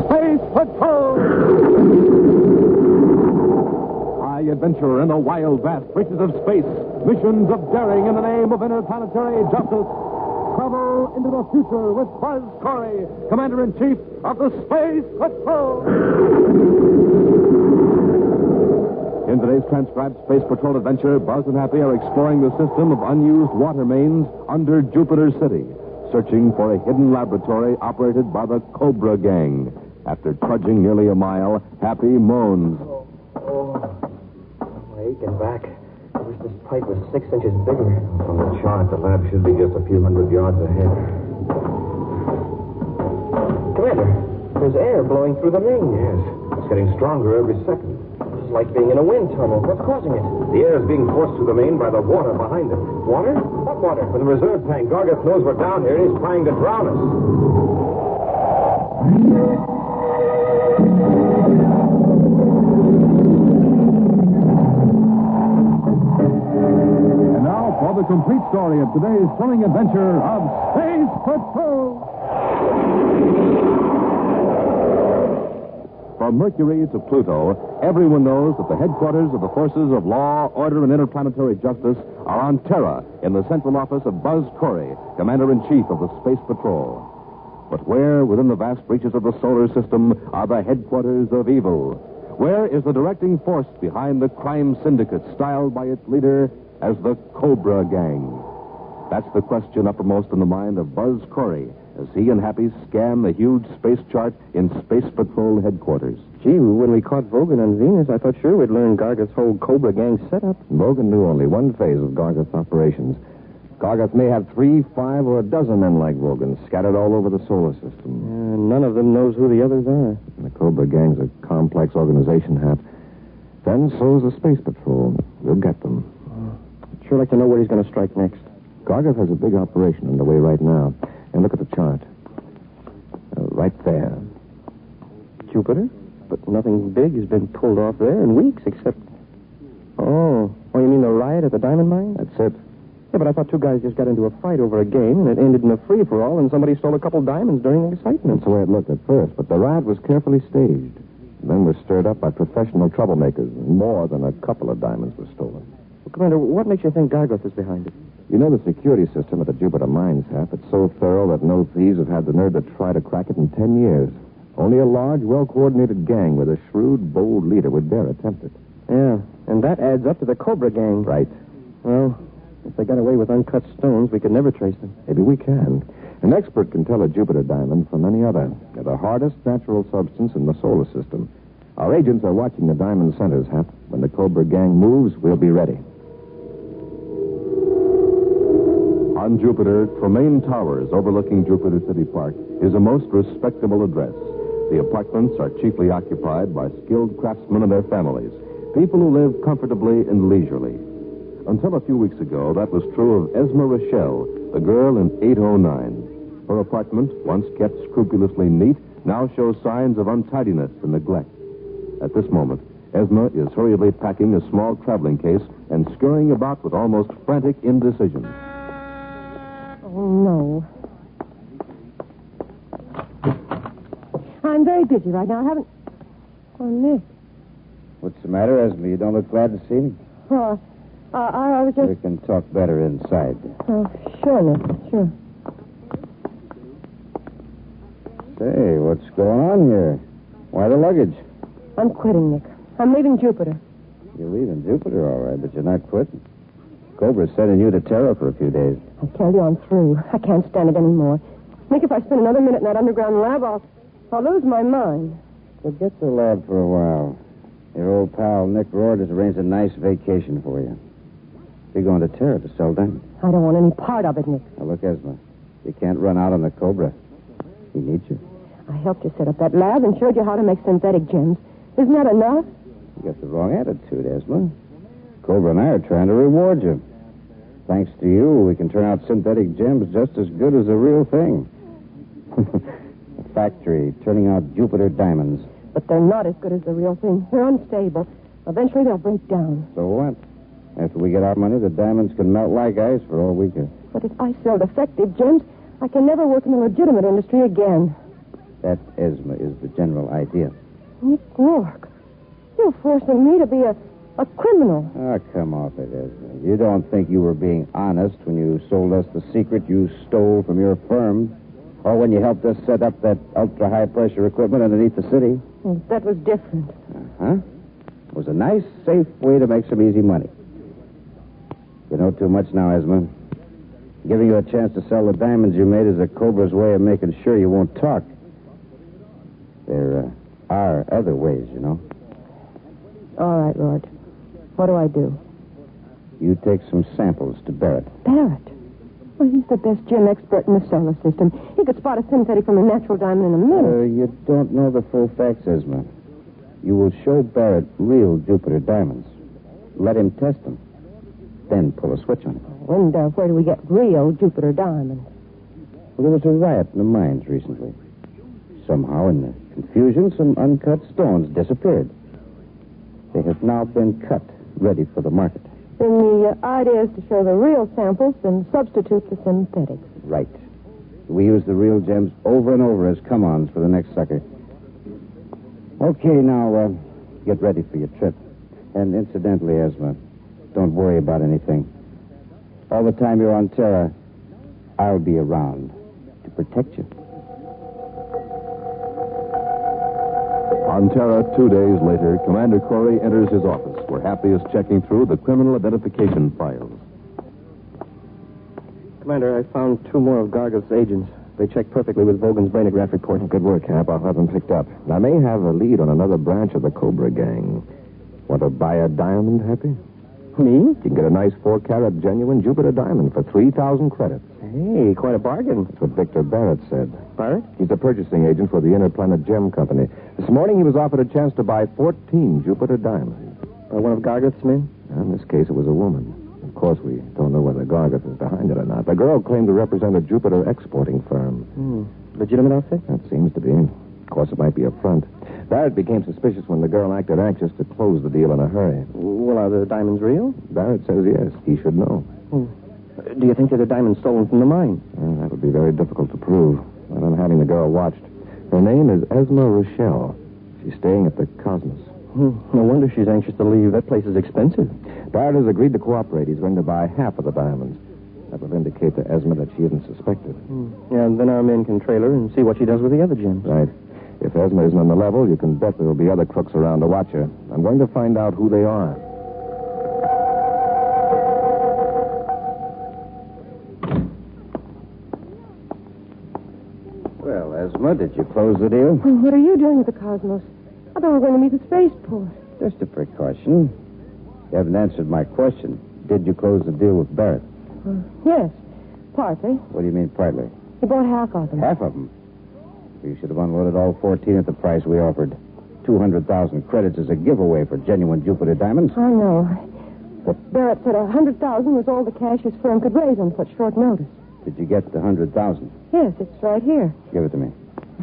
Space Patrol! High adventure in the wild, vast reaches of space. Missions of daring in the name of interplanetary justice. Travel into the future with Buzz Corey, Commander-in-Chief of the Space Patrol. In today's transcribed Space Patrol adventure, Buzz and Happy are exploring the system of unused water mains under Jupiter City, searching for a hidden laboratory operated by the Cobra Gang. After trudging nearly a mile, Happy moans. My aching back. I wish this pipe was 6 inches bigger. From the chart, the lab should be just a few hundred yards ahead. Commander, there's air blowing through the main. Yes, it's getting stronger every second. It's like being in a wind tunnel. What's causing it? The air is being forced through the main by the water behind it. Water? What water? From the reserve tank. Gargeth knows we're down here, and he's trying to drown us. And now for the complete story of today's thrilling adventure of Space Patrol. From Mercury to Pluto, everyone knows that the headquarters of the forces of law, order, and interplanetary justice are on Terra in the central office of Buzz Corey, Commander-in-Chief of the Space Patrol. But where within the vast reaches of the solar system are the headquarters of evil? Where is the directing force behind the crime syndicate styled by its leader as the Cobra Gang? That's the question uppermost in the mind of Buzz Corey as he and Happy scan the huge space chart in Space Patrol headquarters. Gee, when we caught Vogan on Venus, I thought sure we'd learn Gargeth's whole Cobra Gang setup. Vogan knew only one phase of Gargeth's operations. Gargeth may have 3, 5, or a dozen men like Vogan scattered all over the solar system. None of them knows who the others are. And the Cobra Gang's a complex organization, Hap. Then so's the Space Patrol. We'll get them. I'd sure like to know where he's going to strike next. Gargeth has a big operation underway right now. And look at the chart. Right there. Jupiter? But nothing big has been pulled off there in weeks, except... Oh, you mean the riot at the diamond mine? That's it. Yeah, but I thought two guys just got into a fight over a game, and it ended in a free-for-all, and somebody stole a couple diamonds during the excitement. That's the way it looked at first, but the riot was carefully staged. And then was stirred up by professional troublemakers, and more than a couple of diamonds were stolen. Well, Commander, what makes you think Gargeth is behind it? You know the security system at the Jupiter mines, Hap? It's so thorough that no thieves have had the nerve to try to crack it in 10 years. Only a large, well-coordinated gang with a shrewd, bold leader would dare attempt it. Yeah, and that adds up to the Cobra Gang. Right. Well, if they got away with uncut stones, we could never trace them. Maybe we can. An expert can tell a Jupiter diamond from any other. They're the hardest natural substance in the solar system. Our agents are watching the diamond centers, Hap. When the Cobra Gang moves, we'll be ready. On Jupiter, Tremaine Towers, overlooking Jupiter City Park, is a most respectable address. The apartments are chiefly occupied by skilled craftsmen and their families, people who live comfortably and leisurely. Until a few weeks ago, that was true of Esma Rochelle, the girl in 809. Her apartment, once kept scrupulously neat, now shows signs of untidiness and neglect. At this moment, Esma is hurriedly packing a small traveling case and scurrying about with almost frantic indecision. Oh, no. I'm very busy right now. I haven't... Oh, Nick. What's the matter, Esme? You don't look glad to see me? Oh, I was just... We can talk better inside. Oh, sure, Nick. Sure. Say, what's going on here? Why the luggage? I'm quitting, Nick. I'm leaving Jupiter. You're leaving Jupiter, all right, but you're not quitting. Cobra's sending you to Terra for a few days. I tell you, I'm through. I can't stand it anymore. Nick, if I spend another minute in that underground lab, I'll lose my mind. Forget the lab for a while. Your old pal, Nick Roard, has arranged a nice vacation for you. You're going to Terra to sell diamonds. I don't want any part of it, Nick. Now, look, Esma, you can't run out on the Cobra. He needs you. I helped you set up that lab and showed you how to make synthetic gems. Isn't that enough? You got the wrong attitude, Esma. Cobra and I are trying to reward you. Thanks to you, we can turn out synthetic gems just as good as the real thing. A factory turning out Jupiter diamonds. But they're not as good as the real thing. They're unstable. Eventually they'll break down. So what? After we get our money, the diamonds can melt like ice for all we care. But if I sell defective gems, I can never work in the legitimate industry again. That, Esma, is the general idea. Nick Rourke, you're forcing me to be a criminal. Oh, come off it, Esma. You don't think you were being honest when you sold us the secret you stole from your firm, or when you helped us set up that ultra-high-pressure equipment underneath the city? That was different. Uh-huh. It was a nice, safe way to make some easy money. You know too much now, Esma. Giving you a chance to sell the diamonds you made is a cobra's way of making sure you won't talk. There are other ways, you know. All right, Lord. What do I do? You take some samples to Barrett. Barrett? Well, he's the best gem expert in the solar system. He could spot a synthetic from a natural diamond in a minute. You don't know the full facts, Esma. You will show Barrett real Jupiter diamonds. Let him test them. Then pull a switch on him. And where do we get real Jupiter diamonds? Well, there was a riot in the mines recently. Somehow, in the confusion, some uncut stones disappeared. They have now been cut, ready for the market. Then the idea is to show the real samples and substitute the synthetics. Right. We use the real gems over and over as come-ons for the next sucker. Okay, now, get ready for your trip. And incidentally, Esma, don't worry about anything. All the time you're on Terra, I'll be around to protect you. On Terra, 2 days later, Commander Corey enters his office, where Happy is checking through the criminal identification files. Commander, I found 2 more of Gargoth's agents. They check perfectly with Vogan's brainograph report. Good work, Hap. I'll have them picked up. I may have a lead on another branch of the Cobra gang. Want to buy a diamond, Happy? Me? You can get a nice 4-carat genuine Jupiter diamond for 3,000 credits. Hey, quite a bargain. That's what Victor Barrett said. Barrett? He's a purchasing agent for the Interplanet Gem Company. This morning he was offered a chance to buy 14 Jupiter diamonds. By one of Gargoth's men? In this case, it was a woman. Of course, we don't know whether Gargoth is behind it or not. The girl claimed to represent a Jupiter exporting firm. Legitimate outfit? That seems to be. Of course, it might be a front. Barrett became suspicious when the girl acted anxious to close the deal in a hurry. Well, are the diamonds real? Barrett says yes. He should know. Do you think they're the diamonds stolen from the mine? That would be very difficult to prove. But I'm having the girl watched. Her name is Esma Rochelle. She's staying at the Cosmos. No wonder she's anxious to leave. That place is expensive. Barrett has agreed to cooperate. He's going to buy half of the diamonds. That would indicate to Esma that she isn't suspected. Yeah, and then our men can trail her and see what she does with the other gems. Right. If Esma isn't on the level, you can bet there'll be other crooks around to watch her. I'm going to find out who they are. Well, Esma, did you close the deal? Well, what are you doing at the Cosmos? I thought we were going to meet at Spaceport. Just a precaution. You haven't answered my question. Did you close the deal with Barrett? Yes, partly. What do you mean, partly? He bought half of them. Half of them? You should have unloaded all 14 at the price we offered. 200,000 credits is a giveaway for genuine Jupiter diamonds. I know. But Barrett said 100,000 was all the cash his firm could raise on such short notice. Did you get the 100,000? Yes, it's right here. Give it to me.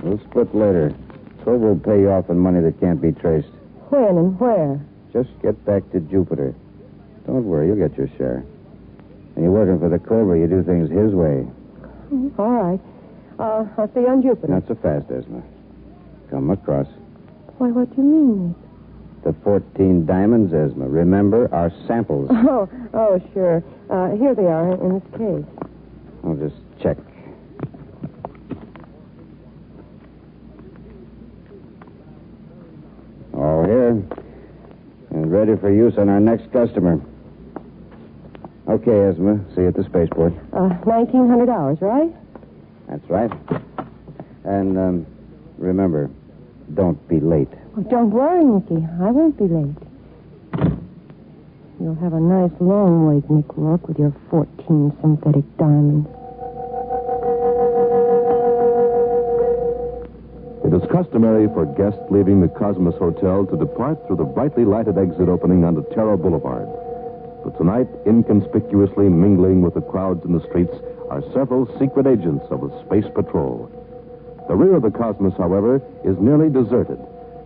We'll split later. Cobra will pay you off in money that can't be traced. When and where? Just get back to Jupiter. Don't worry, you'll get your share. When you're working for the Cobra, you do things his way. All right. I'll see you on Jupiter. Not so fast, Esma. Come across. Why, what do you mean, Nick? The 14 diamonds, Esma. Remember, are samples. Oh, sure. Here they are in this case. I'll just check. All here. And ready for use on our next customer. Okay, Esma. See you at the spaceport. 1,900 hours, right? That's right. And, remember, don't be late. Oh, don't worry, Nicky. I won't be late. You'll have a nice long wait, Nick Rourke, with your 14 synthetic diamonds. It is customary for guests leaving the Cosmos Hotel to depart through the brightly lighted exit opening onto Terra Boulevard. But tonight, inconspicuously mingling with the crowds in the streets are several secret agents of the Space Patrol. The rear of the Cosmos, however, is nearly deserted.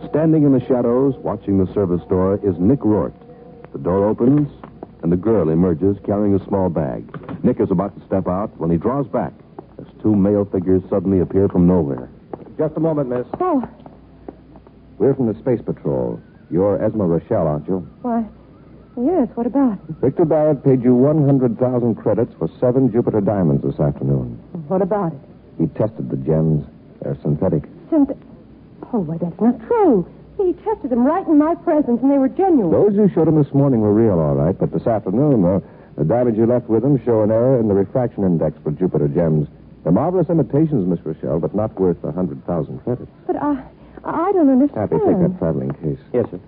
Standing in the shadows, watching the service door, is Nick Rourke. The door opens, and the girl emerges carrying a small bag. Nick is about to step out when he draws back as 2 male figures suddenly appear from nowhere. Just a moment, miss. Oh, We're from the Space Patrol. You're Esma Rochelle, aren't you? why, yes, what about? Victor Barrett paid you 100,000 credits for 7 Jupiter diamonds this afternoon. What about it? He tested the gems. They're synthetic. Oh, why, that's not true. He tested them right in my presence, and they were genuine. Those you showed him this morning were real, all right, but this afternoon, the diamonds you left with him show an error in the refraction index for Jupiter gems. They're marvelous imitations, Miss Rochelle, but not worth 100,000 credits. But I don't understand. Happy, take that traveling case. Yes, sir.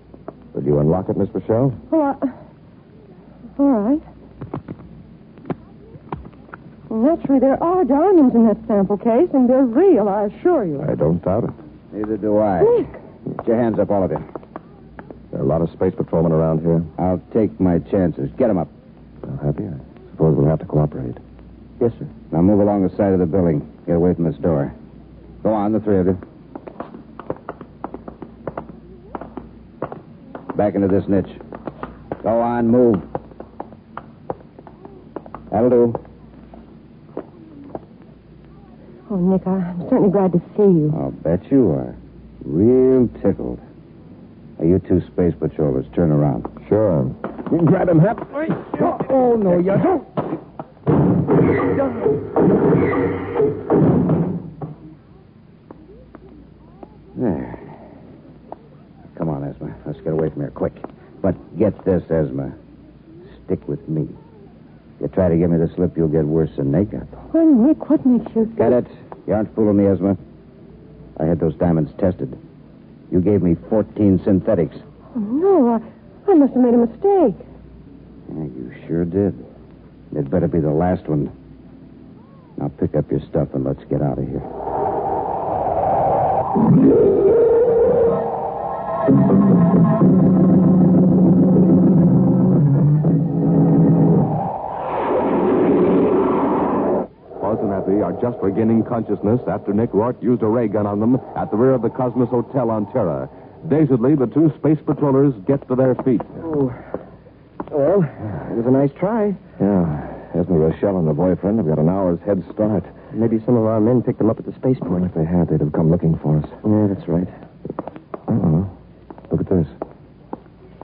Will you unlock it, Miss Rochelle? Oh, all right. Naturally, there are diamonds in that sample case, and they're real, I assure you. I don't doubt it. Neither do I. Nick. Get your hands up, all of you. There are a lot of space patrolmen around here. I'll take my chances. Get them up. Well, Happy, I suppose we'll have to cooperate. Yes, sir. Now move along the side of the building. Get away from this door. Go on, the three of you. Back into this niche. Go on, move. That'll do. Oh, Nick, I'm certainly glad to see you. I'll bet you are. Real tickled. Now, you two space patrollers, turn around. Sure. Grab him, Hap. Oh, no, you don't. There. Come on, Esma. Let's get away from here quick. But get this, Esma. Stick with me. If you try to give me the slip, you'll get worse than they got. Well, Nick, what makes you think... Get it? You aren't fooling me, Esma. I had those diamonds tested. You gave me 14 synthetics. Oh, no, I must have made a mistake. Yeah, you sure did. It better be the last one. Now pick up your stuff and let's get out of here. Buzz and Effie are just regaining consciousness after Nick Rourke used a ray gun on them at the rear of the Cosmos Hotel on Terra. Dazedly, the two space patrollers get to their feet. Oh. Well, it was a nice try. Yeah. Esma Rochelle and her boyfriend have got an hour's head start. Maybe some of our men picked them up at the spaceport. Well, if they had, they'd have come looking for us. Yeah, that's right. Uh-oh. Look at this.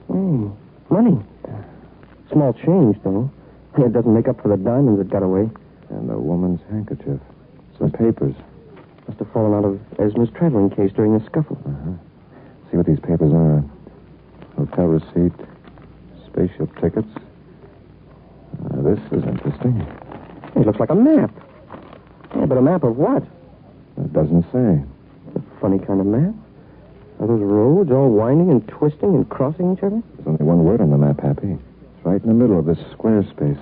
Hey, money. Small change, though. It doesn't make up for the diamonds that got away. And a woman's handkerchief. Some papers. Must have fallen out of Esma's traveling case during the scuffle. Uh-huh. See what these papers are. Hotel receipt. Spaceship tickets. This is interesting. It looks like a map. Yeah, but a map of what? It doesn't say. It's a funny kind of map. Are those roads all winding and twisting and crossing each other? There's only one word on the map, Happy. It's right in the middle of this square space.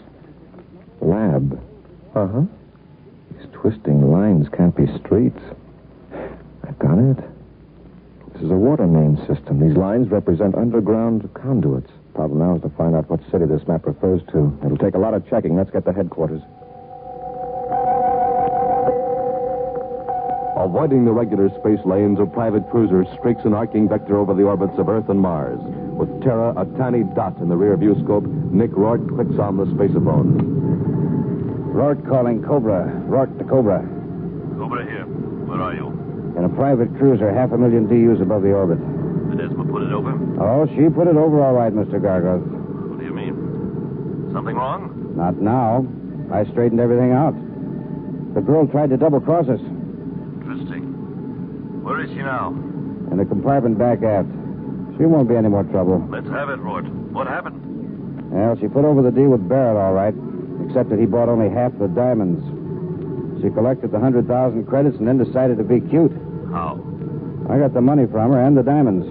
Lab. Uh-huh. These twisting lines can't be streets. I've got it. This is a water main system. These lines represent underground conduits. Problem now is to find out what city this map refers to. It'll take a lot of checking. Let's get to headquarters. Avoiding the regular space lanes, a private cruiser streaks an arcing vector over the orbits of Earth and Mars. With Terra a tiny dot in the rear view scope, Nick Rourke clicks on the spaceophone. Rourke calling Cobra. Rourke to Cobra. Cobra here. Where are you? In a private cruiser, 500,000 DUs above the orbit. Did Esma put it over? Oh, she put it over all right, Mr. Gargoth. What do you mean? Something wrong? Not now. I straightened everything out. The girl tried to double-cross us. Interesting. Where is she now? In the compartment back aft. She won't be any more trouble. Let's have it, Rourke. What happened? Well, she put over the deal with Barrett, all right. Except that he bought only half the diamonds. She collected the 100,000 credits and then decided to be cute. How? I got the money from her and the diamonds.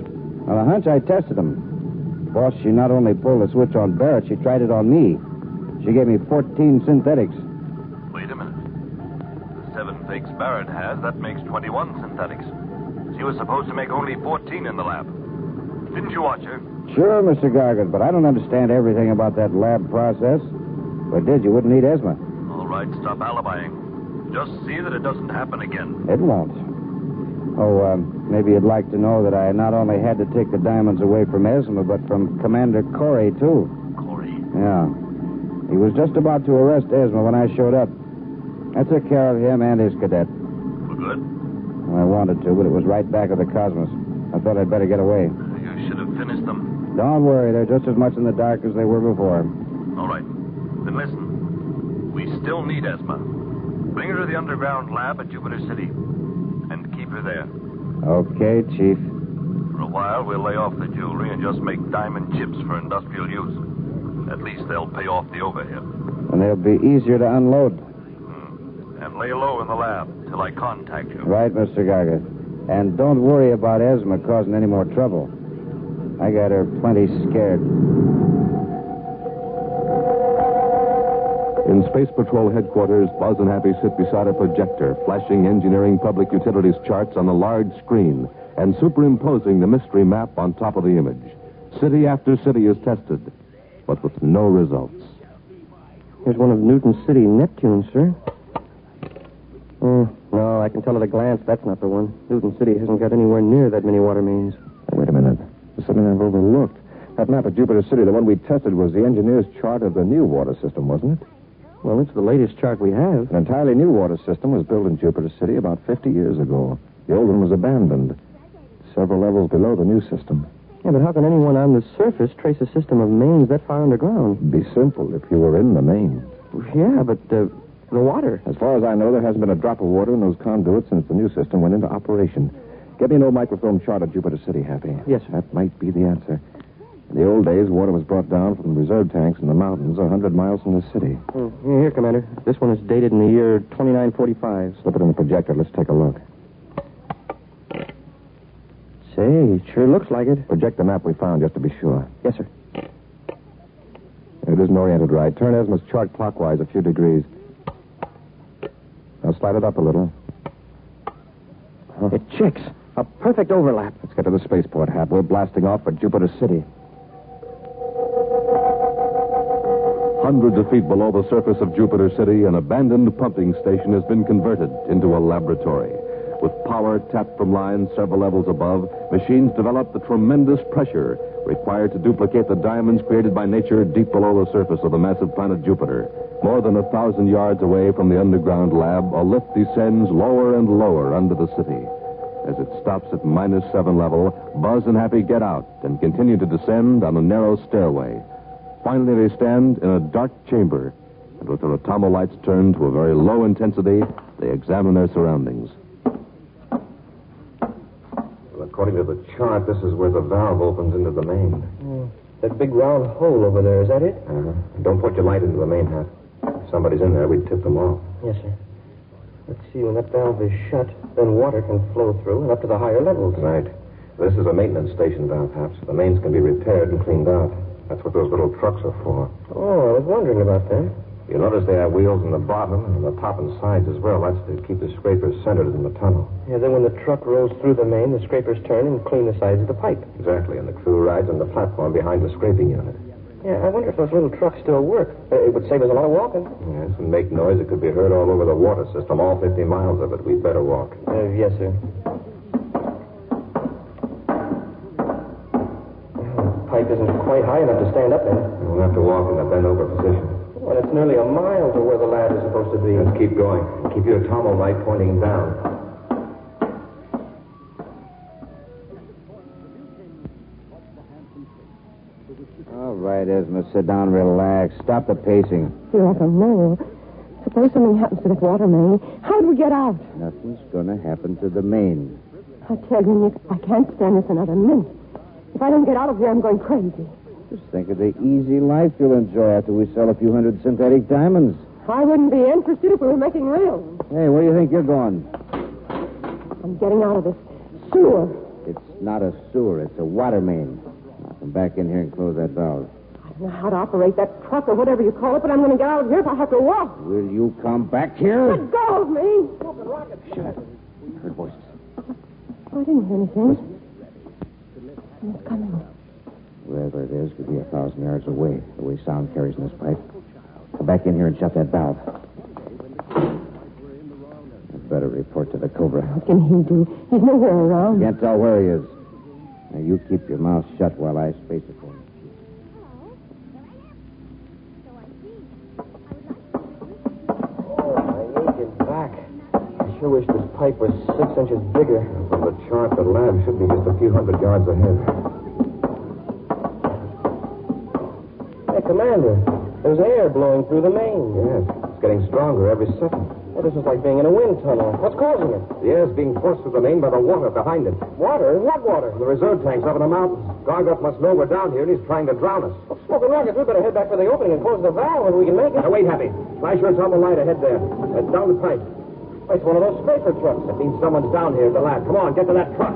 On a hunch, I tested them. Boss, she not only pulled the switch on Barrett, she tried it on me. She gave me 14 synthetics. Wait a minute. The 7 fakes Barrett has, that makes 21 synthetics. She was supposed to make only 14 in the lab. Didn't you watch her? Sure, Mr. Gargant, but I don't understand everything about that lab process. If I did, you wouldn't need Esma. All right, stop alibying. Just see that it doesn't happen again. It won't. Oh, maybe you'd like to know that I not only had to take the diamonds away from Esma, but from Commander Corey, too. Corey? Yeah. He was just about to arrest Esma when I showed up. I took care of him and his cadet. For good? I wanted to, but it was right back of the Cosmos. I thought I'd better get away. You should have finished them. Don't worry, they're just as much in the dark as they were before. All right. Then listen. We still need Esma. Bring her to the underground lab at Jupiter City. And keep her there. Okay, Chief. For a while, we'll lay off the jewelry and just make diamond chips for industrial use. At least they'll pay off the overhead. And they'll be easier to unload. And lay low in the lab till I contact you. Right, Mr. Garga. And don't worry about Esma causing any more trouble. I got her plenty scared. In Space Patrol headquarters, Buzz and Happy sit beside a projector, flashing engineering public utilities charts on a large screen and superimposing the mystery map on top of the image. City after city is tested, but with no results. Here's one of Newton City, Neptune, sir. No, I can tell at a glance that's not the one. Newton City hasn't got anywhere near that many water mains. Wait a minute. There's something I've overlooked. That map of Jupiter City, the one we tested, was the engineer's chart of the new water system, wasn't it? Well, it's the latest chart we have. An entirely new water system was built in Jupiter City about 50 years ago. The old one was abandoned, several levels below the new system. Yeah, but how can anyone on the surface trace a system of mains that far underground? It'd be simple if you were in the main. Yeah, but the water. As far as I know, there hasn't been a drop of water in those conduits since the new system went into operation. Get me an old microfilm chart of Jupiter City, Happy. Yes, sir. That might be the answer. In the old days, water was brought down from reserve tanks in the mountains 100 miles from the city. Here, Commander. This one is dated in the year 2945. Slip it in the projector. Let's take a look. Say, it sure looks like it. Project the map we found just to be sure. Yes, sir. It isn't oriented right. Turn Esma's chart clockwise a few degrees. Now slide it up a little. It checks. A perfect overlap. Let's get to the spaceport, Hap. We're blasting off for Jupiter City. Hundreds of feet below the surface of Jupiter City, an abandoned pumping station has been converted into a laboratory. With power tapped from lines several levels above, machines develop the tremendous pressure required to duplicate the diamonds created by nature deep below the surface of the massive planet Jupiter. More than 1,000 yards away from the underground lab, a lift descends lower and lower under the city. As it stops at -7 level, Buzz and Happy get out and continue to descend on a narrow stairway. Finally, they stand in a dark chamber, and with their atomo lights turned to a very low intensity, they examine their surroundings. Well, according to the chart, this is where the valve opens into the main. That big round hole over there, is that it? Don't put your light into the main, Hat. If somebody's in there, we'd tip them off. Yes, sir. Let's see, when that valve is shut, then water can flow through and up to the higher levels. Right. This is a maintenance station valve, perhaps. The mains can be repaired and cleaned out. That's what those little trucks are for. Oh, I was wondering about that. You notice they have wheels in the bottom and on the top and sides as well. That's to keep the scrapers centered in the tunnel. Yeah, then when the truck rolls through the main, the scrapers turn and clean the sides of the pipe. Exactly, and the crew rides on the platform behind the scraping unit. Yeah, I wonder if those little trucks still work. It would save us a lot of walking. Yes, and make noise. It could be heard all over the water system, all 50 miles of it. We'd better walk. Yes, sir. The pipe isn't quite high enough to stand up in. We'll have to walk in a bent-over position. Well, it's nearly a mile to where the lab is supposed to be. Let's keep going. Keep your atomo light pointing down. All right, Esma, sit down, relax. Stop the pacing. Feel like a mole. Suppose something happens to that water main. How do we get out? Nothing's going to happen to the main. I tell you, Nick, I can't stand this another minute. If I don't get out of here, I'm going crazy. Just think of the easy life you'll enjoy after we sell a few hundred synthetic diamonds. I wouldn't be interested if we were making real ones. Hey, where do you think you're going? I'm getting out of this sewer. It's not a sewer. It's a water main. Now, come back in here and close that valve. I don't know how to operate that truck or whatever you call it, but I'm going to get out of here if I have to walk. Will you come back here? Let go of me. Shut up. Heard voices. I didn't hear anything. It's coming. Wherever it is, could be 1,000 yards away, the way sound carries in this pipe. Come back in here and shut that valve. I'd better report to the Cobra. What can he do? He's nowhere around. Can't tell where he is. Now, you keep your mouth shut while I space it for you. Oh, I need you back. I sure sure wish this pipe was 6 inches bigger. From the chart, the lab should be just a few hundred yards ahead. Hey, Commander, there's air blowing through the main. Yes, it's getting stronger every second. Well, this is like being in a wind tunnel. What's causing it? The air's being forced through the main by the water behind it. Water? What water? The reserve tanks up in the mountains. Gargoff must know we're down here, and he's trying to drown us. Well, Smoking Rockets, we better head back for the opening and close the valve if we can make it. Now, wait, Happy. Flash your tunnel light ahead there. Down the pipe. It's one of those scraper trucks. That means someone's down here at the lab. Come on, get to that truck.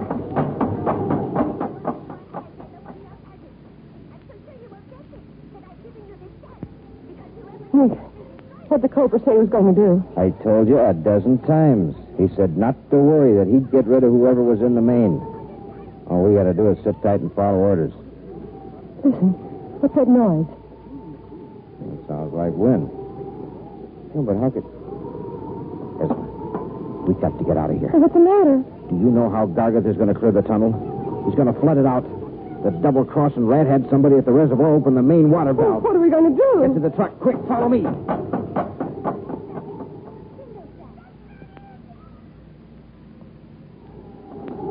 Nick, what'd the Cobra say he was going to do? I told you a dozen times. He said not to worry, that he'd get rid of whoever was in the main. All we got to do is sit tight and follow orders. Listen, what's that noise? It sounds like wind. No, but how could... Listen, we got to get out of here. What's the matter? Do you know how Gargoth is going to clear the tunnel? He's going to flood it out. The double-crossing rat had somebody at the reservoir open the main water valve. What are we going to do? Get to the truck. Quick, follow me.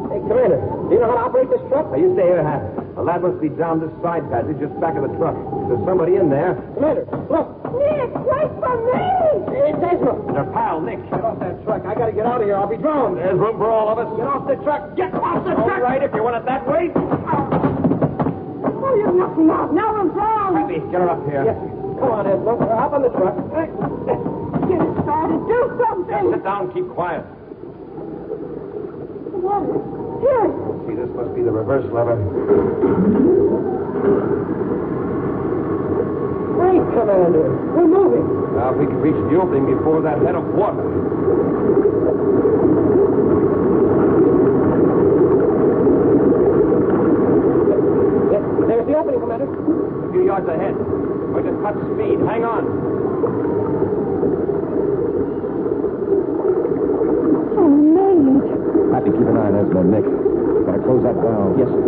Hey, Commander, do you know how to operate this truck? Now, you stay here, Happy. The lab must be down this side passage just back of the truck. There's somebody in there. Commander, look. Nick, wait for me! It's Ezra. Their pal, Nick. Get off that truck. I got to get out of here. I'll be drowned. There's room for all of us. Get off the truck. Get off the truck. All right, if you want it that way. Oh, you knocked me out. Now I'm drowned. Happy, get her up here. Yes. Come on, Ezra. Hop on the truck. Get it started. Do something. Sit down, keep quiet. The water. Here. See, this must be the reverse lever. Wait, Commander. We're moving. Now, if we can reach the opening before that head of water. There's the opening, Commander. A few yards ahead. We're to cut speed. Hang on. Oh, Nate. Happy, keep an eye on Esmond, Nick. Gotta close that valve. Yes, sir.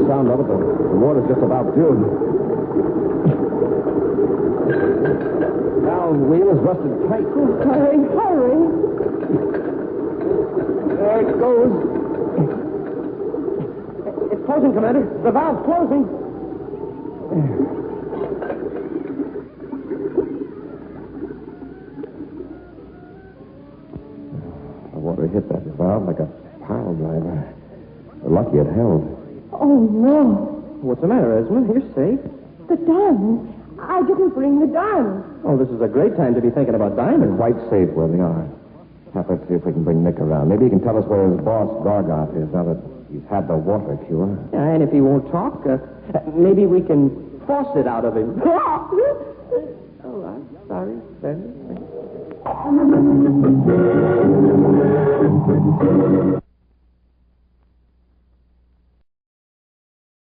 Sound of it, the water's just about filled. Valve wheel is rusted tight. Hurry, hurry. There it goes. It's closing, Commander. The valve's closing. The water hit that valve like a pile driver. We're lucky it held. Oh, no. What's the matter, Esmond? You're safe. The diamond. I didn't bring the diamond. Oh, this is a great time to be thinking about diamonds. Quite safe where they are. Have to see if we can bring Nick around. Maybe he can tell us where his boss, Gargoth, is now that he's had the water cure. Yeah, and if he won't talk, maybe we can force it out of him. Oh, I'm sorry, Ben.